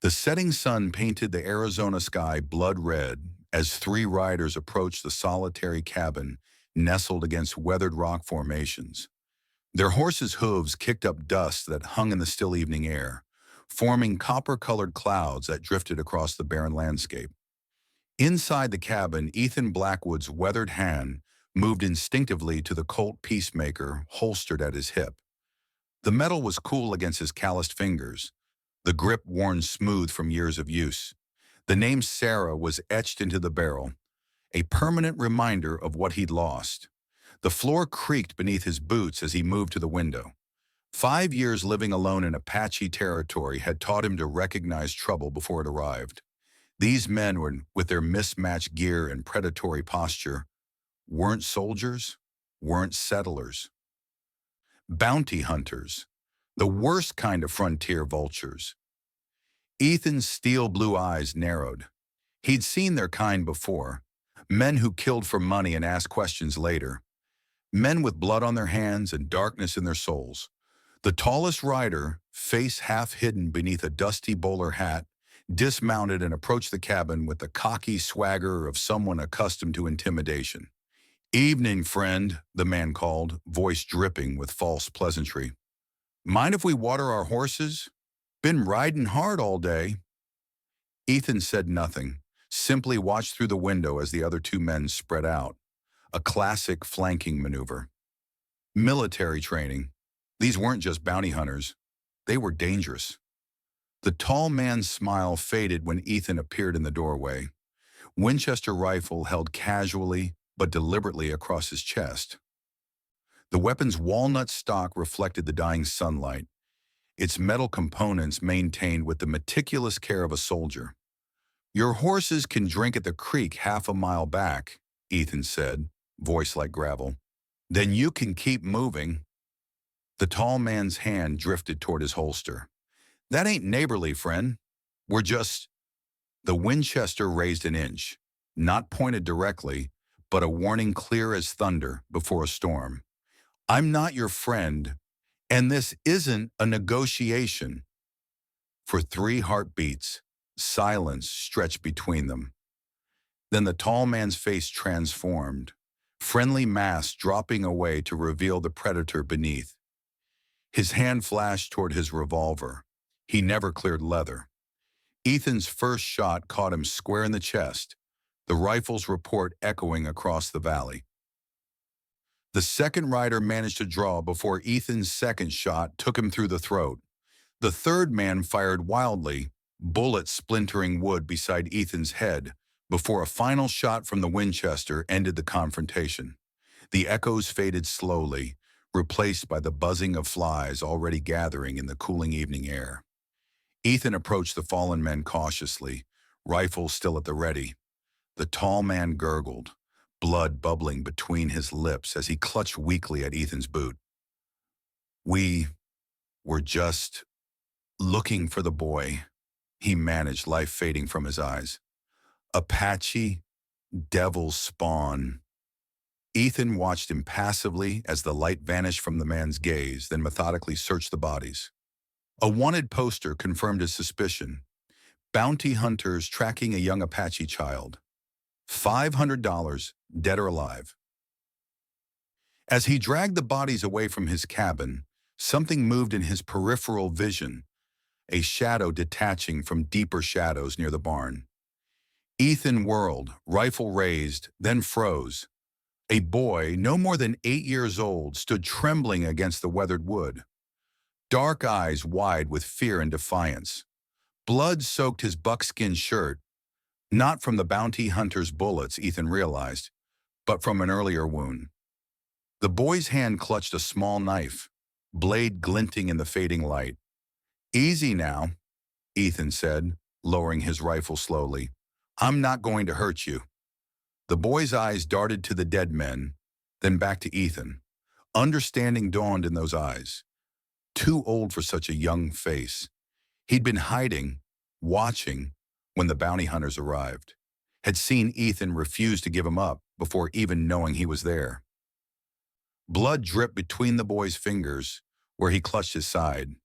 The setting sun painted the Arizona sky blood red as three riders approached the solitary cabin nestled against weathered rock formations. Their horses' hooves kicked up dust that hung in the still evening air, forming copper-colored clouds that drifted across the barren landscape. Inside the cabin, Ethan Blackwood's weathered hand moved instinctively to the Colt Peacemaker holstered at his hip. The metal was cool against his calloused fingers, the grip worn smooth from years of use. The name Sarah was etched into the barrel, a permanent reminder of what he'd lost. The floor creaked beneath his boots as he moved to the window. 5 years living alone in Apache territory had taught him to recognize trouble before it arrived. These men, with their mismatched gear and predatory posture, weren't soldiers, weren't settlers. Bounty hunters, the worst kind of frontier vultures. Ethan's steel blue eyes narrowed. He'd seen their kind before, men who killed for money and asked questions later, men with blood on their hands and darkness in their souls. The tallest rider, face half hidden beneath a dusty bowler hat, dismounted and approached the cabin with the cocky swagger of someone accustomed to intimidation. "Evening, friend," the man called, voice dripping with false pleasantry. "Mind if we water our horses? Been riding hard all day." Ethan said nothing, simply watched through the window as the other two men spread out. A classic flanking maneuver. Military training. These weren't just bounty hunters. They were dangerous. The tall man's smile faded when Ethan appeared in the doorway, Winchester rifle held casually but deliberately across his chest. The weapon's walnut stock reflected the dying sunlight, its metal components maintained with the meticulous care of a soldier. "Your horses can drink at the creek half a mile back," Ethan said, voice like gravel. "Then you can keep moving." The tall man's hand drifted toward his holster. "That ain't neighborly, friend. We're just—" The Winchester raised an inch, not pointed directly, but a warning clear as thunder before a storm. "I'm not your friend, and this isn't a negotiation." For 3 heartbeats, silence stretched between them. Then the tall man's face transformed, friendly mask dropping away to reveal the predator beneath. His hand flashed toward his revolver. He never cleared leather. Ethan's first shot caught him square in the chest, the rifle's report echoing across the valley. The second rider managed to draw before Ethan's second shot took him through the throat. The third man fired wildly, bullets splintering wood beside Ethan's head, before a final shot from the Winchester ended the confrontation. The echoes faded slowly, replaced by the buzzing of flies already gathering in the cooling evening air. Ethan approached the fallen men cautiously, rifle still at the ready. The tall man gurgled, blood bubbling between his lips as he clutched weakly at Ethan's boot. "We were just looking for the boy," he managed, life fading from his eyes. "Apache, devil's spawn." Ethan watched impassively as the light vanished from the man's gaze, then methodically searched the bodies. A wanted poster confirmed his suspicion. Bounty hunters tracking a young Apache child. $500, dead or alive. As he dragged the bodies away from his cabin, something moved in his peripheral vision, a shadow detaching from deeper shadows near the barn. Ethan whirled, rifle raised, then froze. A boy, no more than 8 years old, stood trembling against the weathered wood. Dark eyes wide with fear and defiance. Blood soaked his buckskin shirt, not from the bounty hunter's bullets, Ethan realized, but from an earlier wound. The boy's hand clutched a small knife, blade glinting in the fading light. "Easy now," Ethan said, lowering his rifle slowly. "I'm not going to hurt you." The boy's eyes darted to the dead men, then back to Ethan. Understanding dawned in those eyes. Too old for such a young face. He'd been hiding, watching, when the bounty hunters arrived. Had seen Ethan refuse to give him up before even knowing he was there. Blood dripped between the boy's fingers where he clutched his side.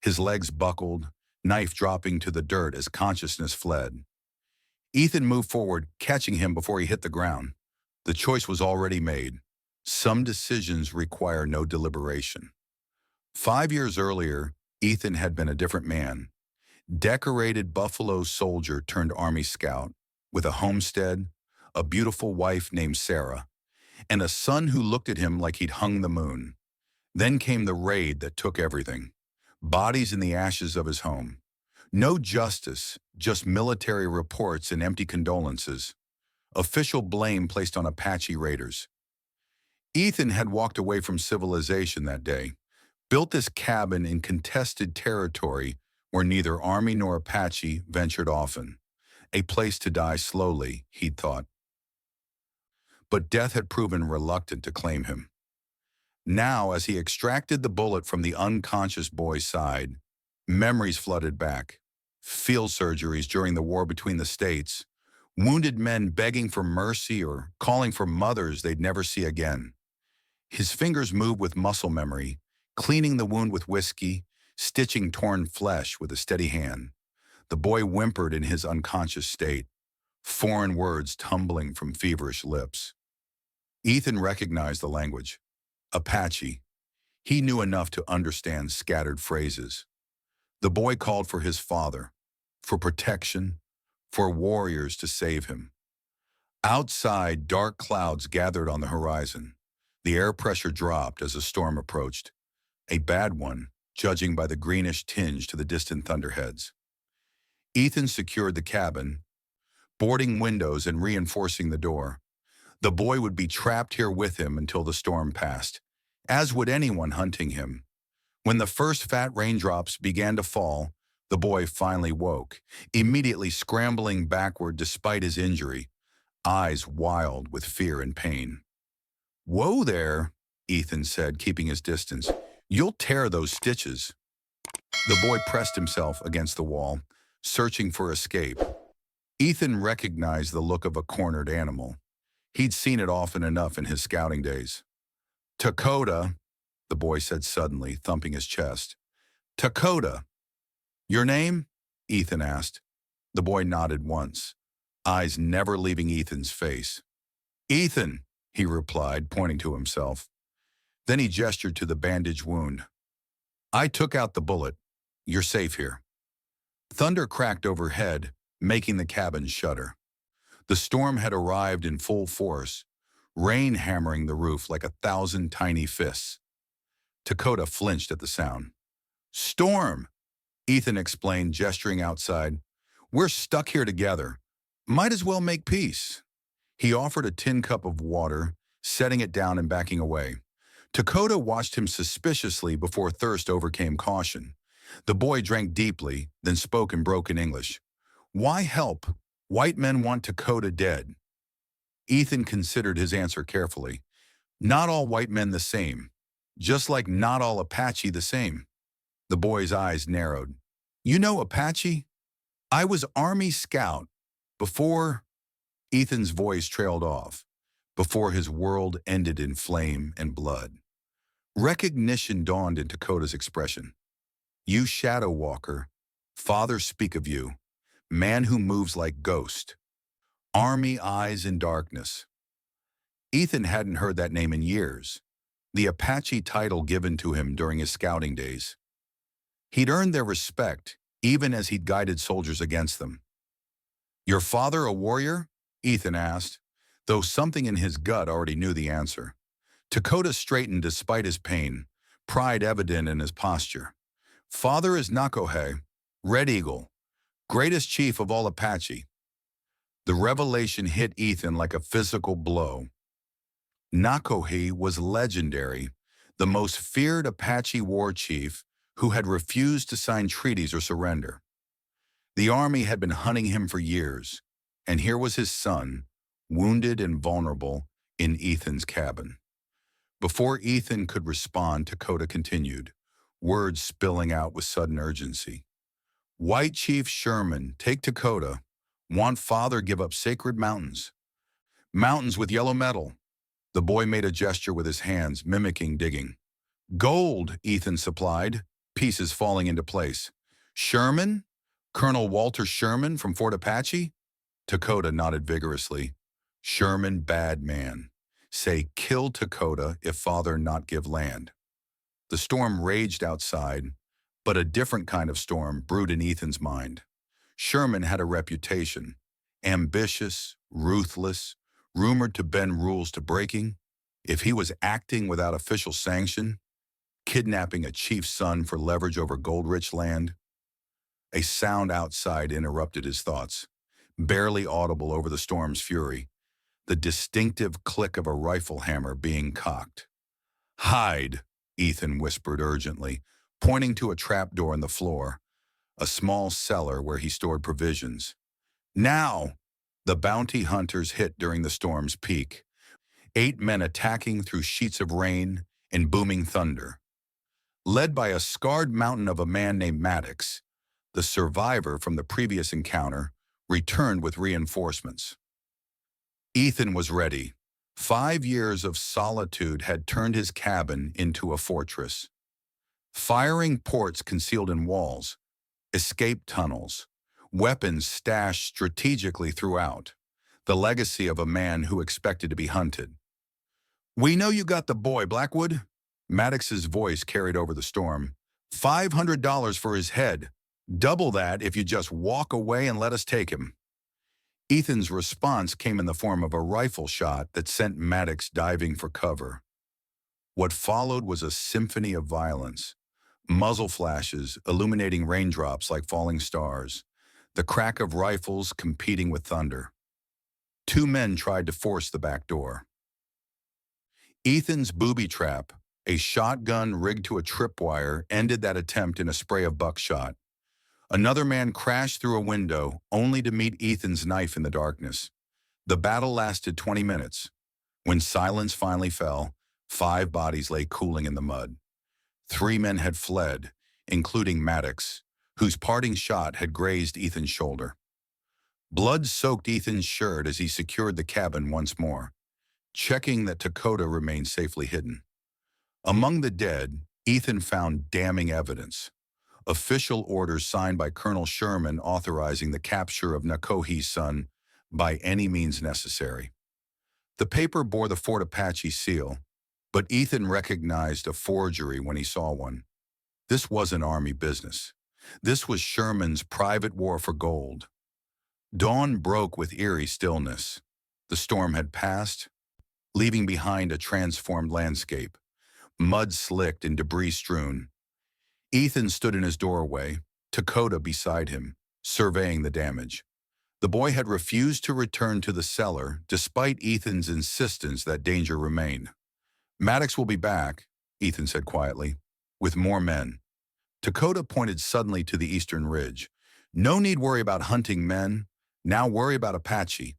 His legs buckled, knife dropping to the dirt as consciousness fled. Ethan moved forward, catching him before he hit the ground. The choice was already made. Some decisions require no deliberation. 5 years earlier, Ethan had been a different man. Decorated Buffalo soldier turned Army scout, with a homestead, a beautiful wife named Sarah, and a son who looked at him like he'd hung the moon. Then came the raid that took everything. Bodies in the ashes of his home. No justice, just military reports and empty condolences. Official blame placed on Apache raiders. Ethan had walked away from civilization that day, built this cabin in contested territory where neither Army nor Apache ventured often. A place to die slowly, he'd thought. But death had proven reluctant to claim him. Now, as he extracted the bullet from the unconscious boy's side, memories flooded back. Field surgeries during the war between the states, wounded men begging for mercy or calling for mothers they'd never see again. His fingers moved with muscle memory, cleaning the wound with whiskey, stitching torn flesh with a steady hand. The boy whimpered in his unconscious state, foreign words tumbling from feverish lips. Ethan recognized the language. Apache. He knew enough to understand scattered phrases. The boy called for his father, for protection, for warriors to save him. Outside, dark clouds gathered on the horizon. The air pressure dropped as a storm approached. A bad one, judging by the greenish tinge to the distant thunderheads. Ethan secured the cabin, boarding windows and reinforcing the door. The boy would be trapped here with him until the storm passed, as would anyone hunting him. When the first fat raindrops began to fall, the boy finally woke, immediately scrambling backward despite his injury, eyes wild with fear and pain. "Whoa there," Ethan said, keeping his distance. "You'll tear those stitches." The boy pressed himself against the wall, searching for escape. Ethan recognized the look of a cornered animal. He'd seen it often enough in his scouting days. "Dakota," the boy said suddenly, thumping his chest. "Dakota." "Your name?" Ethan asked. The boy nodded once, eyes never leaving Ethan's face. "Ethan," he replied, pointing to himself. Then he gestured to the bandaged wound. "I took out the bullet. You're safe here." Thunder cracked overhead, making the cabin shudder. The storm had arrived in full force, rain hammering the roof like 1,000 tiny fists. Dakota flinched at the sound. "Storm," Ethan explained, gesturing outside. "We're stuck here together. Might as well make peace." He offered a tin cup of water, setting it down and backing away. Dakota watched him suspiciously before thirst overcame caution. The boy drank deeply, then spoke in broken English. "Why help? White men want Dakota dead." Ethan considered his answer carefully. "Not all white men the same, just like not all Apache the same." The boy's eyes narrowed. "You know Apache? I was Army scout. Before—" Ethan's voice trailed off, before his world ended in flame and blood. Recognition dawned in Dakota's expression. "You shadow walker, fathers speak of you, man who moves like ghost. Army eyes in darkness." Ethan hadn't heard that name in years, the Apache title given to him during his scouting days. He'd earned their respect, even as he'd guided soldiers against them. "Your father a warrior?" Ethan asked, though something in his gut already knew the answer. Dakota straightened despite his pain, pride evident in his posture. "Father is Nakohe, Red Eagle, greatest chief of all Apache." The revelation hit Ethan like a physical blow. Nakohe was legendary, the most feared Apache war chief who had refused to sign treaties or surrender. The Army had been hunting him for years, and here was his son, wounded and vulnerable, in Ethan's cabin. Before Ethan could respond, Dakota continued, words spilling out with sudden urgency. "White Chief Sherman, take Dakota. Want father give up sacred mountains. Mountains with yellow metal." The boy made a gesture with his hands, mimicking digging. "Gold," Ethan supplied, pieces falling into place. Sherman? Colonel Walter Sherman from Fort Apache? Dakota nodded vigorously. Sherman, bad man. Say, kill Dakota if father not give land. The storm raged outside, but a different kind of storm brewed in Ethan's mind. Sherman had a reputation. Ambitious, ruthless, rumored to bend rules to breaking. If he was acting without official sanction, kidnapping a chief's son for leverage over gold-rich land, a sound outside interrupted his thoughts, barely audible over the storm's fury, the distinctive click of a rifle hammer being cocked. Hide, Ethan whispered urgently, pointing to a trapdoor in the floor, a small cellar where he stored provisions. Now! The bounty hunters hit during the storm's peak, 8 men attacking through sheets of rain and booming thunder. Led by a scarred mountain of a man named Maddox, the survivor from the previous encounter returned with reinforcements. Ethan was ready. 5 years of solitude had turned his cabin into a fortress. Firing ports concealed in walls, escape tunnels, weapons stashed strategically throughout, the legacy of a man who expected to be hunted. We know you got the boy, Blackwood. Maddox's voice carried over the storm. $500 for his head. Double that if you just walk away and let us take him. Ethan's response came in the form of a rifle shot that sent Maddox diving for cover. What followed was a symphony of violence. Muzzle flashes illuminating raindrops like falling stars, the crack of rifles competing with thunder. 2 men tried to force the back door. Ethan's booby trap, a shotgun rigged to a tripwire, ended that attempt in a spray of buckshot. Another man crashed through a window, only to meet Ethan's knife in the darkness. The battle lasted 20 minutes. When silence finally fell, 5 bodies lay cooling in the mud. 3 men had fled, including Maddox, whose parting shot had grazed Ethan's shoulder. Blood soaked Ethan's shirt as he secured the cabin once more, checking that Dakota remained safely hidden. Among the dead, Ethan found damning evidence. Official orders signed by Colonel Sherman authorizing the capture of Nakohe's son by any means necessary. The paper bore the Fort Apache seal, but Ethan recognized a forgery when he saw one. This wasn't Army business. This was Sherman's private war for gold. Dawn broke with eerie stillness. The storm had passed, leaving behind a transformed landscape, mud-slicked and debris-strewn. Ethan stood in his doorway, Dakota beside him, surveying the damage. The boy had refused to return to the cellar despite Ethan's insistence that danger remained. Maddox will be back, Ethan said quietly, with more men. Dakota pointed suddenly to the eastern ridge. No need worry about hunting men, now worry about Apache.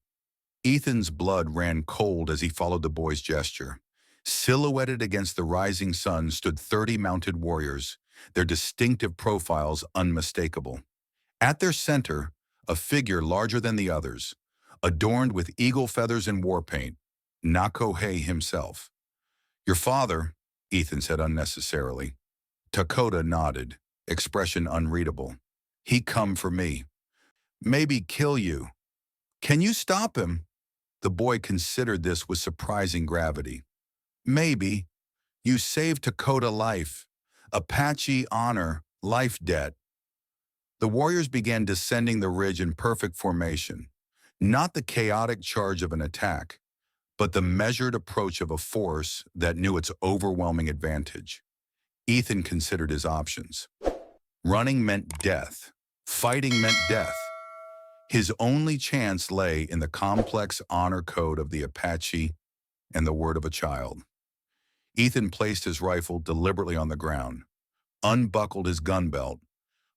Ethan's blood ran cold as he followed the boy's gesture. Silhouetted against the rising sun stood 30 mounted warriors, their distinctive profiles unmistakable. At their center, a figure larger than the others, adorned with eagle feathers and war paint, Nakohe himself. Your father, Ethan said unnecessarily. Dakota nodded, expression unreadable. He come for me. Maybe kill you. Can you stop him? The boy considered this with surprising gravity. Maybe. You saved Dakota life. Apache honor, life debt. The warriors began descending the ridge in perfect formation, not the chaotic charge of an attack, but the measured approach of a force that knew its overwhelming advantage. Ethan considered his options. Running meant death. Fighting meant death. His only chance lay in the complex honor code of the Apache and the word of a child. Ethan placed his rifle deliberately on the ground, unbuckled his gun belt,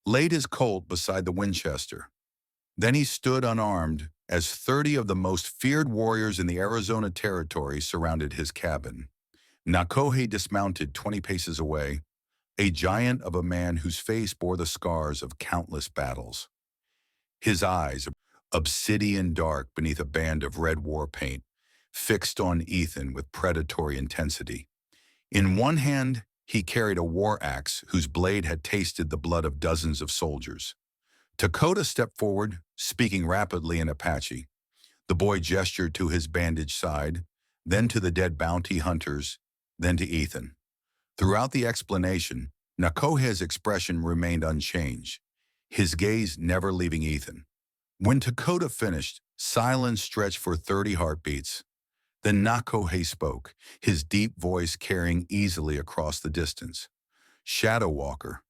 laid his Colt beside the Winchester. Then he stood unarmed as 30 of the most feared warriors in the Arizona Territory surrounded his cabin. Nakohe dismounted 20 paces away, a giant of a man whose face bore the scars of countless battles. His eyes, obsidian dark beneath a band of red war paint, fixed on Ethan with predatory intensity. In one hand, He carried a war axe whose blade had tasted the blood of dozens of soldiers. Dakota stepped forward, speaking rapidly in Apache. The boy gestured to his bandaged side, then to the dead bounty hunters, then to Ethan. Throughout the explanation, Nakohe's expression remained unchanged, his gaze never leaving Ethan. When Dakota finished, silence stretched for 30 heartbeats. Then Nakohe spoke, his deep voice carrying easily across the distance. Shadow Walker,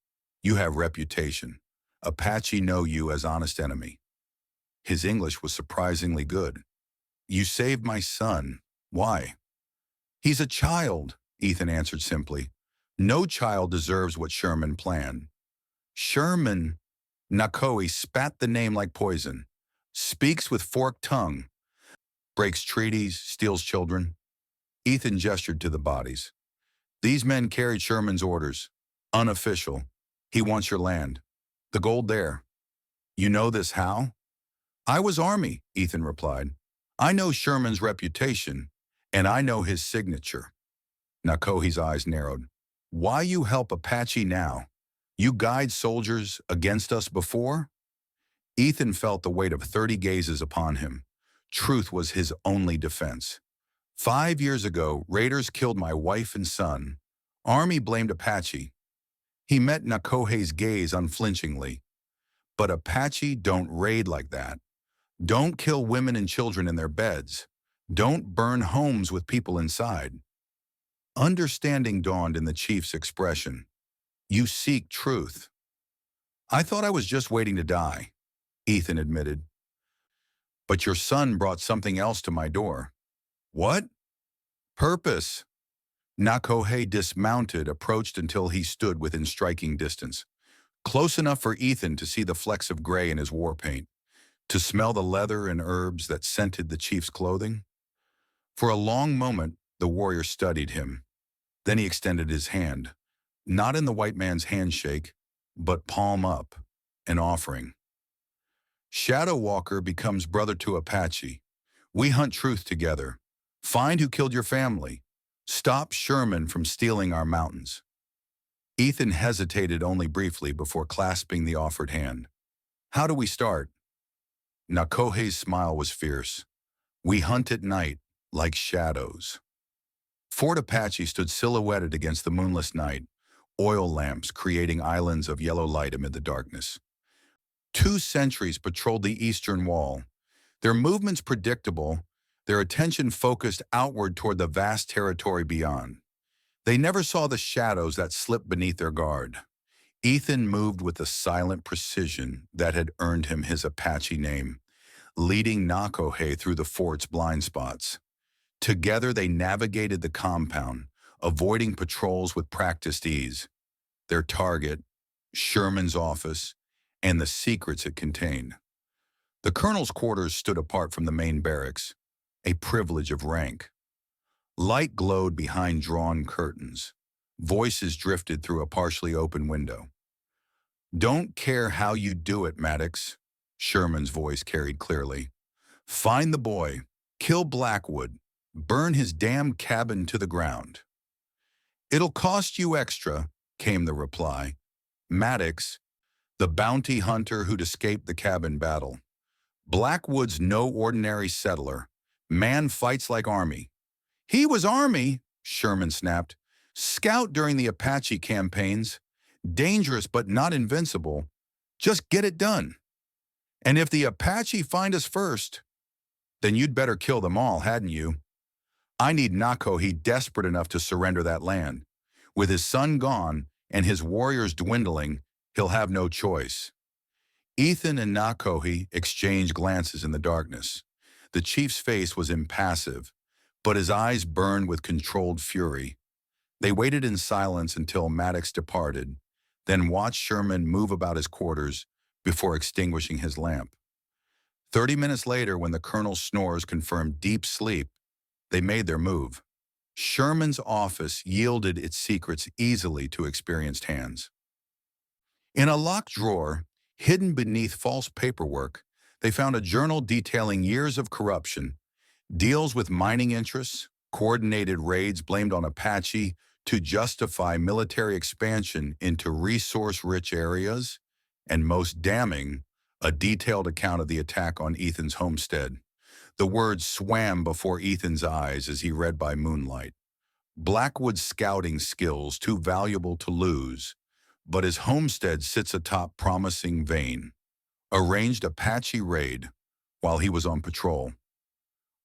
you have reputation. Apache know you as honest enemy. His English was surprisingly good. You saved my son. Why? He's a child, Ethan answered simply. No child deserves what Sherman planned. Sherman, Nakohe spat the name like poison. Speaks with forked tongue. Breaks treaties, steals children. Ethan gestured to the bodies. These men carried Sherman's orders. Unofficial. He wants your land. The gold there. You know this how? I was Army, Ethan replied. I know Sherman's reputation, and I know his signature. Nakohe's eyes narrowed. Why you help Apache now? You guide soldiers against us before? Ethan felt the weight of 30 gazes upon him. Truth was his only defense. 5 years ago, raiders killed my wife and son. Army blamed Apache. He met Nakohe's gaze unflinchingly. But Apache don't raid like that. Don't kill women and children in their beds. Don't burn homes with people inside. Understanding dawned in the chief's expression. You seek truth. I thought I was just waiting to die, Ethan admitted. But your son brought something else to my door. What? Purpose. Nakohe dismounted, approached until he stood within striking distance. Close enough for Ethan to see the flecks of gray in his war paint, to smell the leather and herbs that scented the chief's clothing. For a long moment, the warrior studied him. Then he extended his hand, not in the white man's handshake, but palm up, an offering. Shadow Walker becomes brother to Apache. We hunt truth together. Find who killed your family. Stop Sherman from stealing our mountains. Ethan hesitated only briefly before clasping the offered hand. How do we start? Nakohe's smile was fierce. We hunt at night, like shadows. Fort Apache stood silhouetted against the moonless night, oil lamps creating islands of yellow light amid the darkness. 2 sentries patrolled the eastern wall, their movements predictable, their attention focused outward toward the vast territory beyond. They never saw the shadows that slipped beneath their guard. Ethan moved with the silent precision that had earned him his Apache name, leading Nakohe through the fort's blind spots. Together they navigated the compound, avoiding patrols with practiced ease. Their target, Sherman's office, and the secrets it contained. The colonel's quarters stood apart from the main barracks, a privilege of rank. Light glowed behind drawn curtains. Voices drifted through a partially open window. Don't care how you do it, Maddox, Sherman's voice carried clearly. Find the boy, kill Blackwood, burn his damn cabin to the ground. It'll cost you extra, came the reply. Maddox, the bounty hunter who'd escaped the cabin battle. Blackwood's no ordinary settler. Man fights like Army. He was Army, Sherman snapped. Scout during the Apache campaigns. Dangerous but not invincible. Just get it done. And if the Apache find us first, then you'd better kill them all, hadn't you? I need Nakohe desperate enough to surrender that land. With his son gone and his warriors dwindling, he'll have no choice. Ethan and Nakohe exchanged glances in the darkness. The chief's face was impassive, but his eyes burned with controlled fury. They waited in silence until Maddox departed, then watched Sherman move about his quarters before extinguishing his lamp. 30 minutes later, when the colonel's snores confirmed deep sleep, they made their move. Sherman's office yielded its secrets easily to experienced hands. In a locked drawer, hidden beneath false paperwork, they found a journal detailing years of corruption, deals with mining interests, coordinated raids blamed on Apache to justify military expansion into resource-rich areas, and most damning, a detailed account of the attack on Ethan's homestead. The words swam before Ethan's eyes as he read by moonlight. Blackwood's scouting skills too valuable to lose, but his homestead sits atop promising vein. Arranged Apache raid while he was on patrol.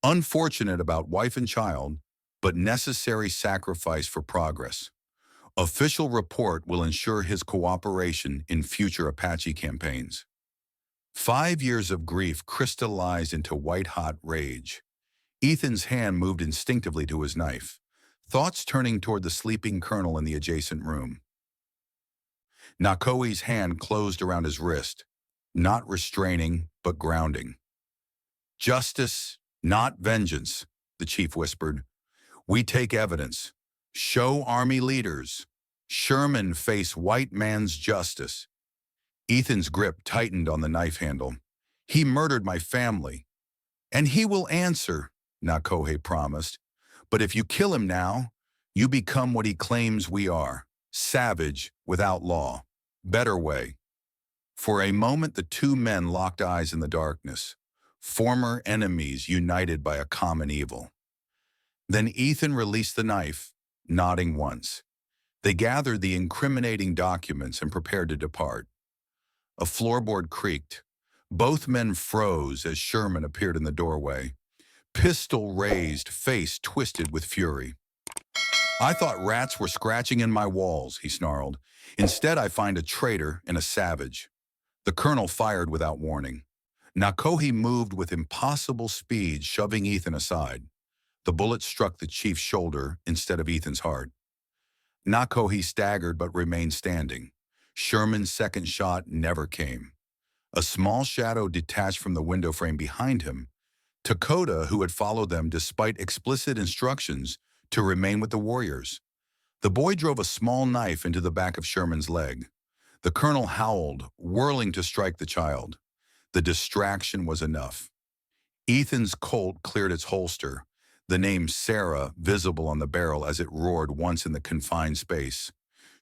Unfortunate about wife and child, but necessary sacrifice for progress. Official report will ensure his cooperation in future Apache campaigns. 5 years of grief crystallized into white-hot rage. Ethan's hand moved instinctively to his knife, thoughts turning toward the sleeping colonel in the adjacent room. Nakoe's hand closed around his wrist, not restraining, but grounding. "Justice, not vengeance," the chief whispered. "We take evidence. Show army leaders. Sherman face white man's justice." Ethan's grip tightened on the knife handle. "He murdered my family. And he will answer," Nakoe promised. "But if you kill him now, you become what he claims we are. Savage without law. Better way." For a moment, the two men locked eyes in the darkness, former enemies united by a common evil. Then Ethan released the knife, nodding once. They gathered the incriminating documents and prepared to depart. A floorboard creaked. Both men froze as Sherman appeared in the doorway, pistol raised, face twisted with fury. "I thought rats were scratching in my walls," he snarled. "Instead, I find a traitor and a savage." The colonel fired without warning. Nakoe moved with impossible speed, shoving Ethan aside. The bullet struck the chief's shoulder instead of Ethan's heart. Nakoe staggered but remained standing. Sherman's second shot never came. A small shadow detached from the window frame behind him. Dakota, who had followed them despite explicit instructions to remain with the warriors. The boy drove a small knife into the back of Sherman's leg. The colonel howled, whirling to strike the child. The distraction was enough. Ethan's Colt cleared its holster, the name Sarah visible on the barrel as it roared once in the confined space.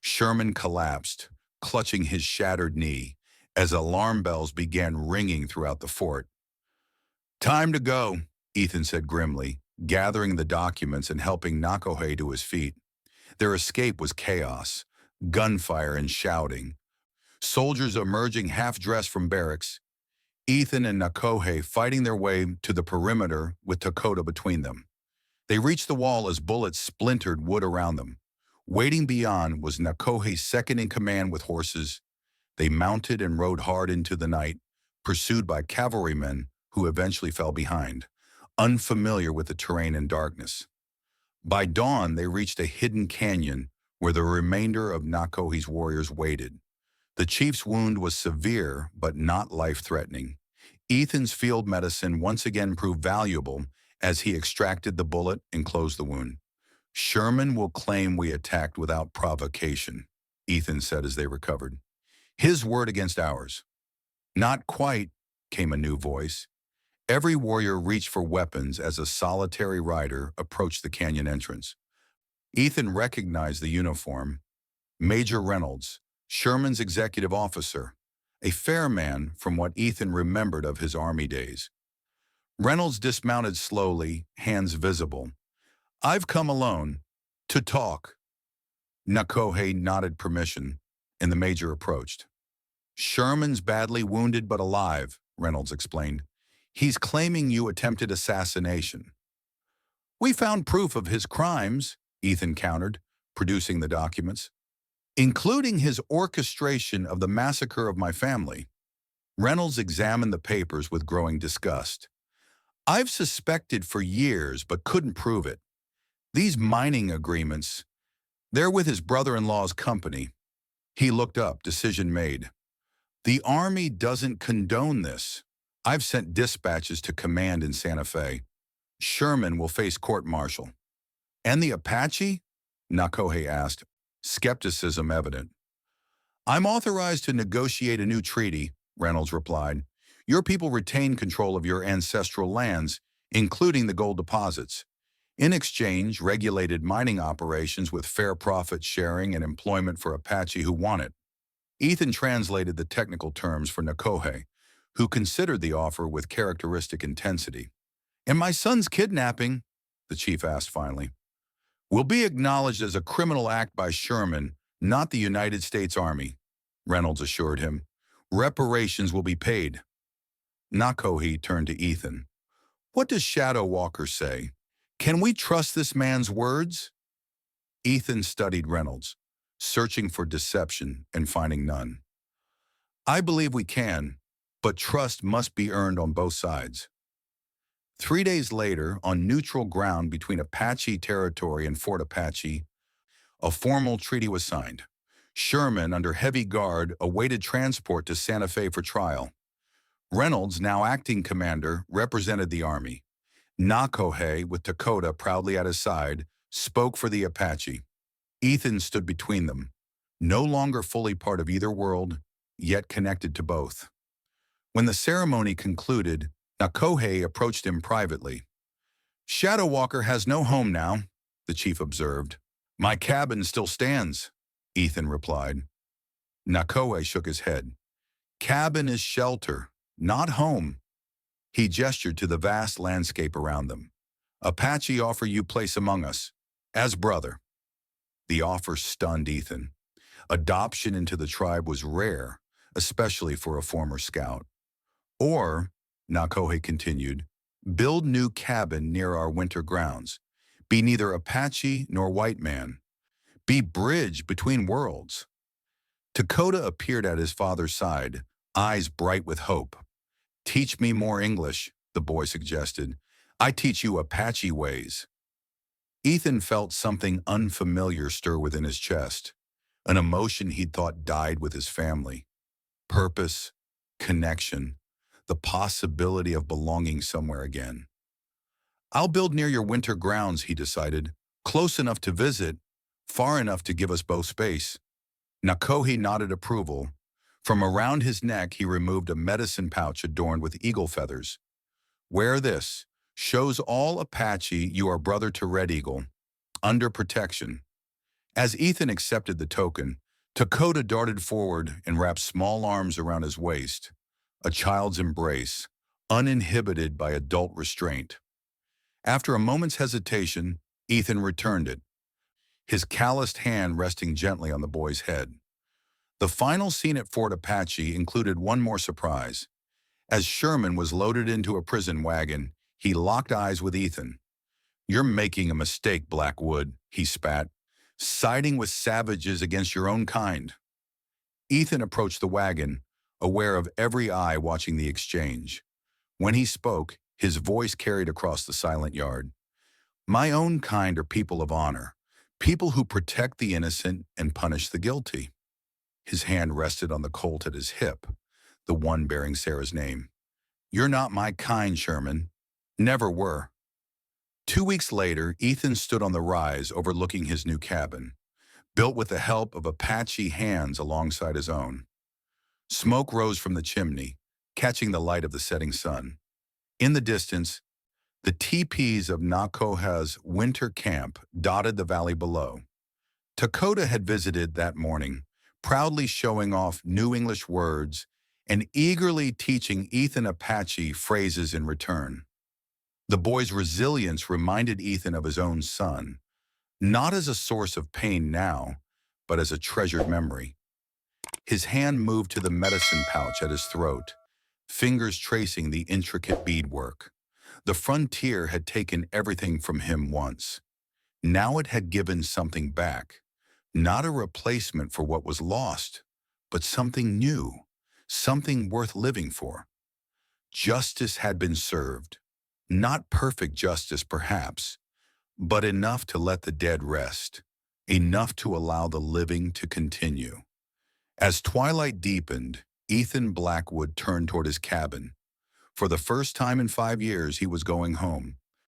Sherman collapsed, clutching his shattered knee, as alarm bells began ringing throughout the fort. "Time to go," Ethan said grimly, gathering the documents and helping Nakoe to his feet. Their escape was chaos, gunfire and shouting. Soldiers emerging half-dressed from barracks. Ethan and Nakoe fighting their way to the perimeter with Dakota between them. They reached the wall as bullets splintered wood around them. Waiting beyond was Nakoe's second-in-command with horses. They mounted and rode hard into the night, pursued by cavalrymen who eventually fell behind, unfamiliar with the terrain and darkness. By dawn, they reached a hidden canyon where the remainder of Nakoe's warriors waited. The chief's wound was severe, but not life-threatening. Ethan's field medicine once again proved valuable as he extracted the bullet and closed the wound. "Sherman will claim we attacked without provocation," Ethan said as they recovered. "His word against ours." "Not quite," came a new voice. Every warrior reached for weapons as a solitary rider approached the canyon entrance. Ethan recognized the uniform. Major Reynolds, Sherman's executive officer, a fair man from what Ethan remembered of his army days. Reynolds dismounted slowly, hands visible. "I've come alone, to talk." Nakoe nodded permission, and the major approached. "Sherman's badly wounded but alive," Reynolds explained. "He's claiming you attempted assassination." "We found proof of his crimes," Ethan countered, producing the documents, "including his orchestration of the massacre of my family." Reynolds examined the papers with growing disgust. "I've suspected for years but couldn't prove it. These mining agreements, they're with his brother-in-law's company." He looked up, decision made. "The Army doesn't condone this. I've sent dispatches to command in Santa Fe. Sherman will face court-martial." "And the Apache?" Nakoe asked, skepticism evident. "I'm authorized to negotiate a new treaty," Reynolds replied. "Your people retain control of your ancestral lands, including the gold deposits. In exchange, regulated mining operations with fair profit sharing and employment for Apache who want it. Ethan translated the technical terms for Nakohe, who considered the offer with characteristic intensity. "And my son's kidnapping," the chief asked finally, "will be acknowledged as a criminal act by Sherman, not the United States Army," Reynolds assured him. "Reparations will be paid." Nakohe turned to Ethan. "What does Shadow Walker say? Can we trust this man's words?" Ethan studied Reynolds, searching for deception and finding none. "I believe we can, but trust must be earned on both sides." 3 days later, on neutral ground between Apache territory and Fort Apache, a formal treaty was signed. Sherman, under heavy guard, awaited transport to Santa Fe for trial. Reynolds, now acting commander, represented the Army. Nakohe, with Dakota proudly at his side, spoke for the Apache. Ethan stood between them, no longer fully part of either world, yet connected to both. When the ceremony concluded, Nakohe approached him privately. "Shadow Walker has no home now," the chief observed. "My cabin still stands," Ethan replied. Nakohe shook his head. "Cabin is shelter, not home." He gestured to the vast landscape around them. "Apache offer you place among us, as brother." The offer stunned Ethan. Adoption into the tribe was rare, especially for a former scout. "Or," Nakohe continued, "build new cabin near our winter grounds. Be neither Apache nor white man. Be bridge between worlds." Dakota appeared at his father's side, eyes bright with hope. "Teach me more English," the boy suggested. "I teach you Apache ways." Ethan felt something unfamiliar stir within his chest, an emotion he'd thought died with his family. Purpose, connection, the possibility of belonging somewhere again. "I'll build near your winter grounds," he decided, "close enough to visit, far enough to give us both space." Nakohe nodded approval. From around his neck, he removed a medicine pouch adorned with eagle feathers. "Wear this. Shows all Apache you are brother to Red Eagle. Under protection." As Ethan accepted the token, Dakota darted forward and wrapped small arms around his waist. A child's embrace, uninhibited by adult restraint. After a moment's hesitation, Ethan returned it, his calloused hand resting gently on the boy's head. The final scene at Fort Apache included one more surprise. As Sherman was loaded into a prison wagon, he locked eyes with Ethan. "You're making a mistake, Blackwood," he spat. "Siding with savages against your own kind." Ethan approached the wagon, aware of every eye watching the exchange. When he spoke, his voice carried across the silent yard. "My own kind are people of honor, people who protect the innocent and punish the guilty." His hand rested on the Colt at his hip, the one bearing Sarah's name. "You're not my kind, Sherman. Never were." 2 weeks later, Ethan stood on the rise overlooking his new cabin, built with the help of Apache hands alongside his own. Smoke rose from the chimney, catching the light of the setting sun. In the distance, the teepees of Nakohe's winter camp dotted the valley below. Dakota had visited that morning, proudly showing off new English words and eagerly teaching Ethan Apache phrases in return. The boy's resilience reminded Ethan of his own son, not as a source of pain now, but as a treasured memory. His hand moved to the medicine pouch at his throat, fingers tracing the intricate beadwork. The frontier had taken everything from him once. Now it had given something back, not a replacement for what was lost, but something new, something worth living for. Justice had been served. Not perfect justice, perhaps, but enough to let the dead rest, enough to allow the living to continue. As twilight deepened, Ethan Blackwood turned toward his cabin. For the first time in 5 years, he was going home,